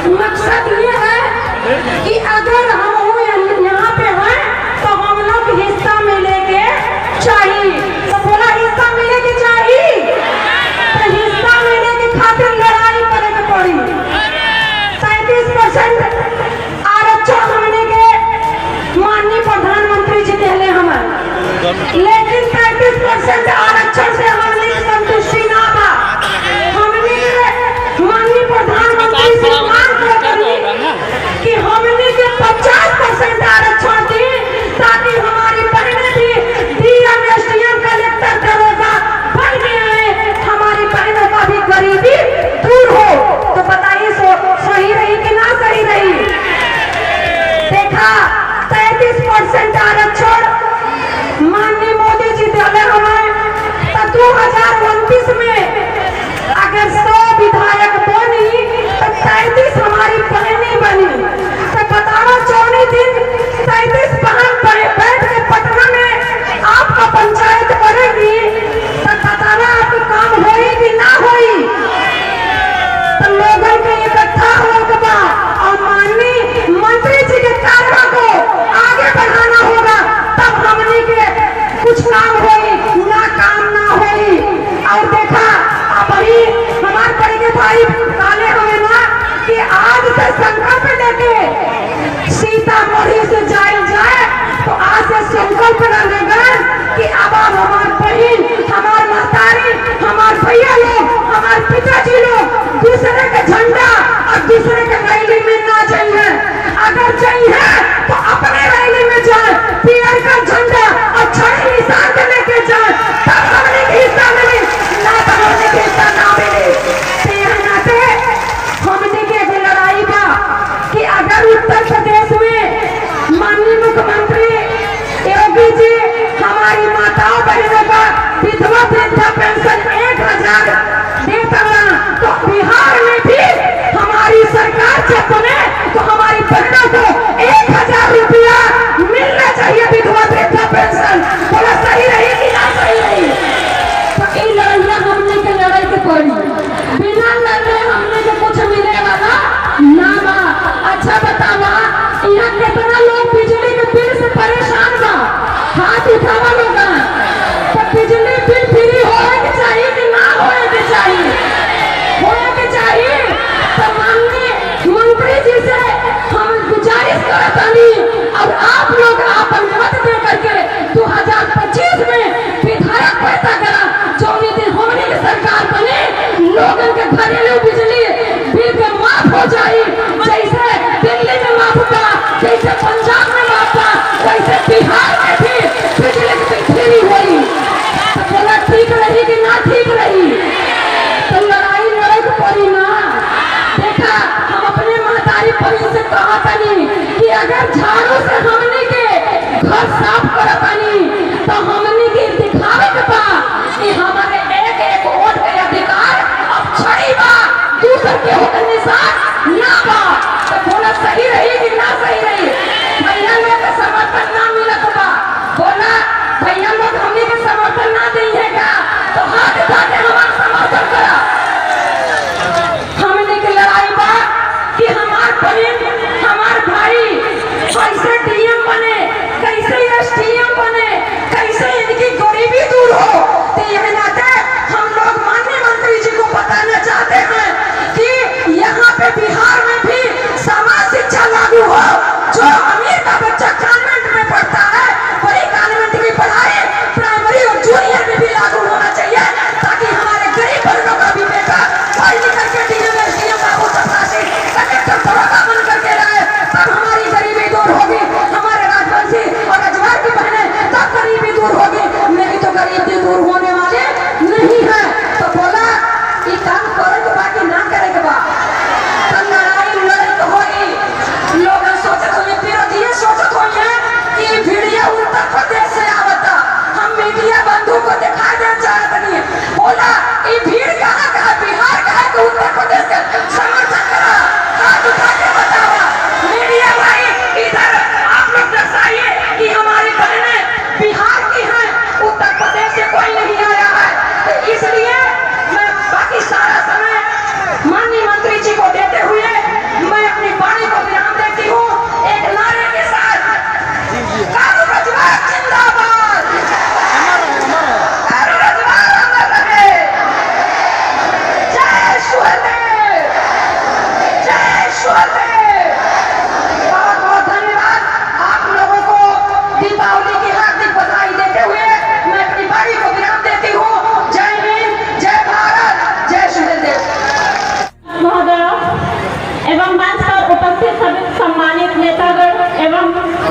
मकसद ये है कि अगर हम यहाँ पे हैं तो हम लोग हिस्सा मिले के चाहिए। तो बोला हिस्सा मिले के चाहिए, तो हिस्सा मिले के खातिर लड़ाई करे के पड़ी। 37% आरक्षण हमने के माननीय प्रधानमंत्री जी दिले हमें, लेकिन 37% आरक्षण से हमने संतुष्टि ना बा। हमने माननीय प्रधानमंत्री से मांग करी कि हमने के 50% आरक्षण दी, ताकि हमारी बहनें भी डीएम, एसडीएम, कलेक्टर, दरोगा बन गए, हमारी बहनों का भी गरीबी दूर हो। तो बताइए सही रही कि ना सही रही? देखा 33% आरक्षण माननीय मोदी जी दिले हमें,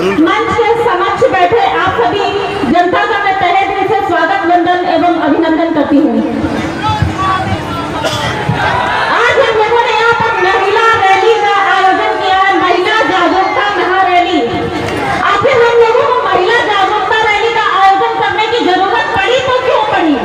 मंच के समक्ष बैठे आप सभी जनता का मैं तहे दिल से स्वागत, वंदन एवं अभिनंदन करती हूँ। आज हम लोगों ने यहाँ पर महिला रैली का आयोजन किया है, महिला जागरूकता महारैली। आखिर हम लोगों को महिला जागरूकता रैली का आयोजन करने की जरूरत पड़ी तो क्यों पड़ी?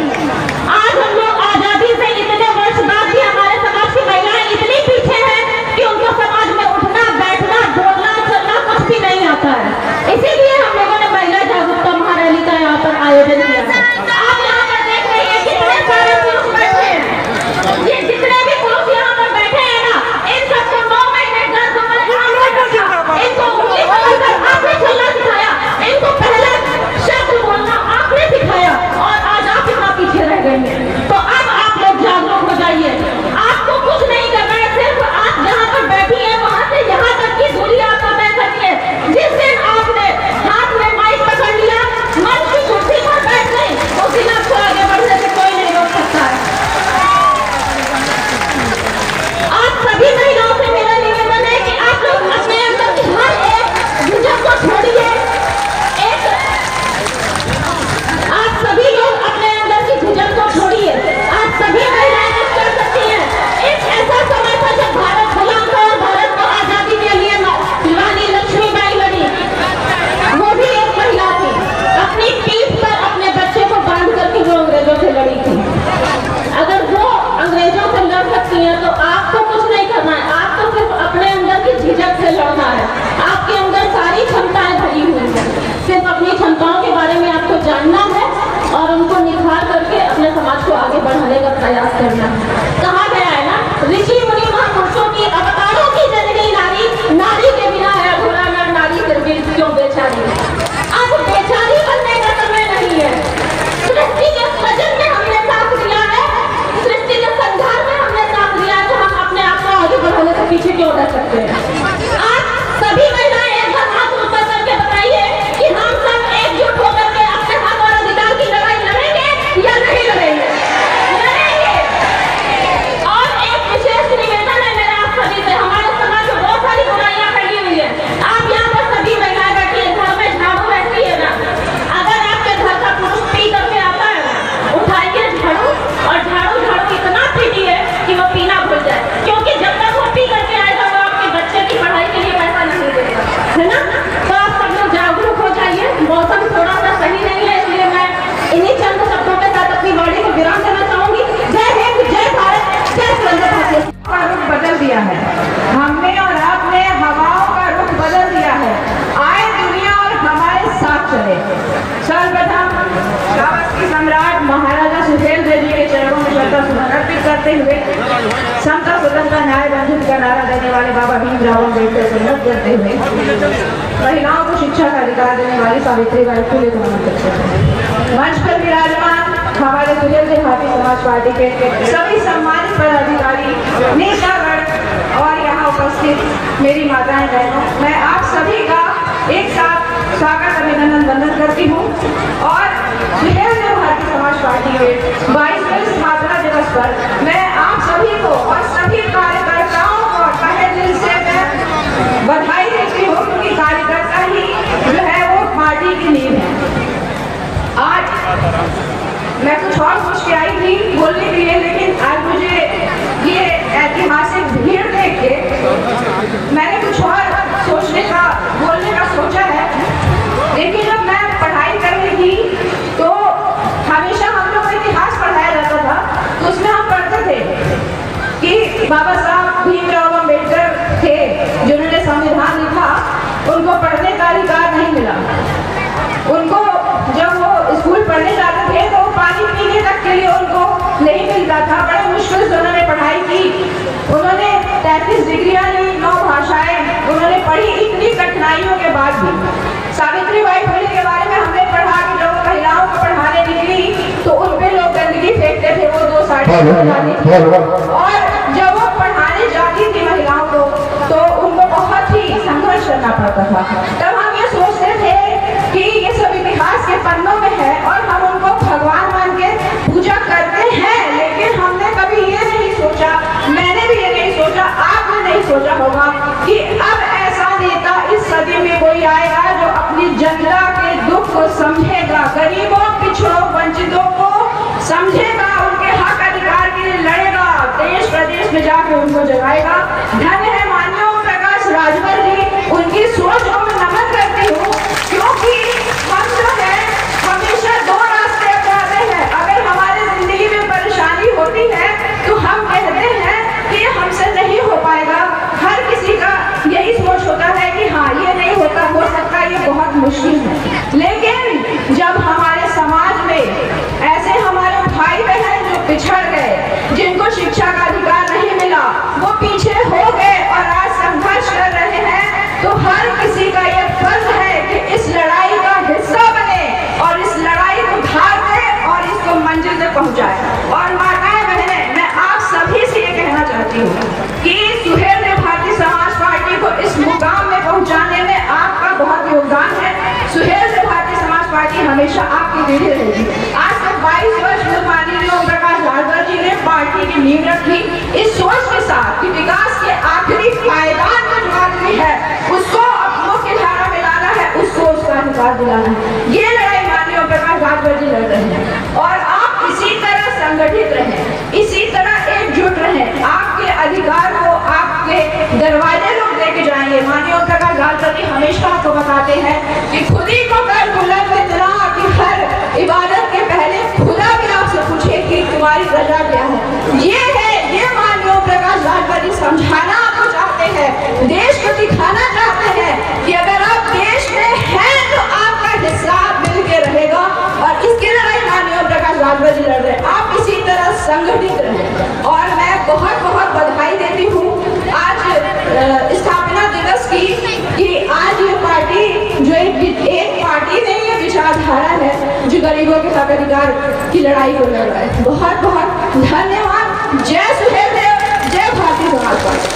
आज हम लोग आजादी से इतने वर्ष बाद भी हमारे समाज की महिलाएं इतनी पीछे हैं कि उनको समाज में उठना, बैठना, बोलना, चलना कुछ भी नहीं आता है। इसीलिए हम लोगों ने महिला जागरूकता महारैली का यहाँ पर आयोजन किया है। आप यहाँ पर देख रहे हैं कितने सारे पुरुष बैठे हैं। ये जितने भी पुरुष यहाँ पर बैठे हैं ना, इन सबको 9 महीने दर्द इनको उंगली पकड़कर आपने चलना सिखाया, इनको पहला शब्द बोलना आपने सिखाया, और आज आप इतना पीछे रह गए हैं। तो अब आप लोग जागरूक हो जाइए। आपको कुछ नहीं करना है, सिर्फ आप जहाँ पर बैठी है वहाँ से यहाँ तक की दूरी आपको तय करनी है। जिस दिन आपने हाथ में माइक पकड़ लिया, मंच की कुर्सी पर बैठ गई, उस दिन आपको आगे बढ़ने से कोई नहीं रोक सकता है। आप सभी महिलाओं से मेरा निवेदन है कि आप लोग अपने अंदर की हर एक झिझक को छोड़िए। आप सभी लोग अपने अंदर की झिझक को छोड़िए। आप सभी महिलाएं कुछ कर सकती हैं। एक ऐसा समय था जब भारत गुलाम था और भारत को आजादी के लिए रानी लक्ष्मीबाई लड़ी। वो भी एक महिला थी, अपनी पीठ पर अपने बच्चे को बांध करके वो अंग्रेजों से लड़ी थी। अगर वो अंग्रेजों से लड़ सकती हैं तो आपको कुछ नहीं करना है, आपको सिर्फ अपने अंदर की झिझक से लड़ना है। आपके अंदर सारी क्षमताएं भरी हुई हैं, सिर्फ अपनी क्षमताओं के बारे में आपको जानना है और उनको निखार करके अपने समाज को आगे बढ़ाने का प्रयास करना है। कहा गया है ना, ऋषि मुनि महापुरुषों की अवतारों की जननी नारी, नारी के बिना है अधूरा नर, नारी फिर क्यों बेचारी। अब बेचारी बनने का समय नहीं है। सृष्टि के सृजन में हमने साथ दिया है, सृष्टि के संघार में हमने साथ दिया है, तो हम अपने आप को आगे बढ़ाने से पीछे क्यों रह सकते हैं? आज सभी महिलाएं एकदम हाथ ऊपर करके बताइए कि हम सब एकजुट होकर के अपने हक और अधिकार की लड़ाई लड़ेंगे या नहीं लड़ेंगे? लड़ेंगे। और एक विशेष निवेदन है मेरा आप सभी से। हमारे समाज में बहुत सारी बुराइयां फैली हुई है। आप यहाँ पर सभी महिलाएं बैठी है, घर में झाड़ू रहती है ना, अगर आपके घर का पुरुष पी करके आता है ना, उठाइए झाड़ू और झाड़ू इतना पीटिए कि वो पीना भूल जाए, क्योंकि जब तक वो पी करके आएगा वो आपके बच्चे की पढ़ाई के लिए पैसा नहीं देगा, है ना? तो आप सब लोग जागरूक हो जाइए। मौसम थोड़ा सा सही नहीं है, इसलिए मैं इन्हीं चंद शब्दों के साथ अपनी वाणी को विराम देना चाहूंगी। जय हिंद, जय भारत, जय सुरेंद्र भारतीय। का रुख बदल दिया है, हमने और आपने हवाओं का रुख बदल दिया है। आए दुनिया और हमारे साथ चले। सर्वप्रथम रावत की सम्राट महाराजा सुहेलदेव जी के चरणों में श्रद्धा सुमन अर्पित करते हुए समता स्वतंत्रता न्याय बंधुत्व का नारा देने वाले बाबा भीमराव अम्बेडकर को नमन करते हुए महिलाओं को शिक्षा का अधिकार देने वाली सावित्रीबाई फुले को नमन करते हैं। मंच पर विराजमान हमारे सुहेलदेव हाथी समाज पार्टी के सभी सम्मानित पदाधिकारी, नेतागण और यहाँ उपस्थित मेरी माताएं बहनों, मैं आप सभी का एक साथ स्वागत, अभिनंदन, वंदन करती हूँ। और सुहेलदेव हाथी समाज पार्टी के 22वें स्थापना दिवस पर मैं आप सभी को और सभी कार्यकर्ताओं को तहे दिल से मैं बधाई देती हूँ, क्योंकि कार्यकर्ता ही जो है वो पार्टी की नींव है। आज मैं कुछ और सोच के आई थी बोलने के लिए, लेकिन आज मुझे ये ऐतिहासिक भीड़ देख के मैंने कुछ और सोचने का, बोलने का सोचा है। लेकिन जब मैं पढ़ाई कर रही थी तो हमेशा हम लोग को इतिहास पढ़ाया जाता था, तो उसमें हम पढ़ते थे कि बाबा साहब भीमराव अम्बेडकर थे जिन्होंने संविधान लिखा, उनको पढ़ने का अधिकार नहीं मिला। उनको जब वो स्कूल पढ़ने जाते थे तो पानी पीने तक के लिए उनको नहीं मिलता था। बड़े मुश्किल से उन्होंने पढ़ाई की, उन्होंने 33 डिग्रियां ली, 9 भाषाएं उन्होंने पढ़ी, इतनी कठिनाइयों के बाद भी। सावित्रीबाई फुले के बारे में हमने पढ़ा कि जब महिलाओं को पढ़ाने निकली तो उन पे लोग गंदगी फेंकते थे, वो 2 साड़ी और जब वो पढ़ाने जाती थी महिलाओं को तो उनको बहुत ही संघर्ष करना पड़ता था। तब हम ये सोचते थे कि ये सब इतिहास के पन्नों में है और हम उनको भगवान मान के पूजा करते हैं, लेकिन हमने कभी ये नहीं सोचा, मैंने भी ये नहीं सोचा, आपने नहीं सोचा होगा कि अब ऐसा नेता इस सदी में कोई आएगा जो जनता के दुख को समझेगा, गरीबों, पिछड़ों, वंचितों को समझेगा, उनके हक अधिकार के लिए लड़ेगा, देश प्रदेश में जाकर उनको जगाएगा। धन्य है माननीय ओम प्रकाश राजभर जी, उनकी सोच को मैं नमन करती हूँ, क्योंकि हम जो है हमेशा दो रास्ते अपनाते हैं। अगर हमारी जिंदगी में परेशानी होती है तो हम कहते हैं कि हमसे नहीं हो पाएगा। हर किसी का यही सोच होता है कि हाँ ये नहीं होता, हो सकता है, ये बहुत मुश्किल है। लेकिन जब हमारे समाज में ऐसे हमारे भाई बहन जो पिछड़ गए, जिनको शिक्षा का अधिकार नहीं मिला, वो पीछे हो गए और आज संघर्ष कर रहे हैं, तो हर किसी का ये फर्ज है कि इस लड़ाई का हिस्सा बने और इस लड़ाई को धार दे और इसको मंजिल तक पहुंचाए। और माताएं बहनें, मैं आप सभी से ये कहना चाहती हूँ कि सुहेलदेव भारतीय समाज पार्टी को इस मुकाम में पहुंचाने में आपका बहुत योगदान है। सुहेलदेव भारतीय समाज पार्टी हमेशा आपकी लीड रहेगी। आज तक 22 वर्ष में माननीय ओम प्रकाश राजभर जी ने पार्टी की नींव रखी, इस सोच के साथ कि विकास के आखिरी पायदान पर जो आदमी है उसको मुख्य धारा में लाना है, उसको उसका अधिकार दिलाना है। ये लड़ाई माननीय ओम प्रकाश राजभर जी लड़ रहे हैं और आप इसी तरह संगठित रहें, इसी तरह एकजुट रहें। आपके अधिकार को आपके दरवाजे लोग लेके जाएंगे। माननीय ओम प्रकाश राजभर जी हमेशा आपको बताते हैं कि खुद ही को कर बुलंद इतना कि हर इबादत के पहले खुदा भी आपसे पूछे कि तुम्हारी रजा क्या है। ये माननीय ओम प्रकाश राजभर जी समझाना आपको चाहते हैं, देश को दिखाना चाहते हैं कि अगर आप देश में हैं तो आपका हिस्सा मिल के रहेगा। और इसकी लड़ाई माननीय ओम प्रकाश राजभर जी लड़ रहे हैं। आप इसी तरह संगठित रहें और मैं बहुत बहुत बधाई देती हूँ आज स्थापना दिवस की, कि आज ये पार्टी जो एक पार्टी नहीं है, विचारधारा है जो गरीबों के हक अधिकार की लड़ाई को लड़ रहा है। बहुत बहुत धन्यवाद। जय सुहेलदेव, जय भारतीय समाज पार्टी।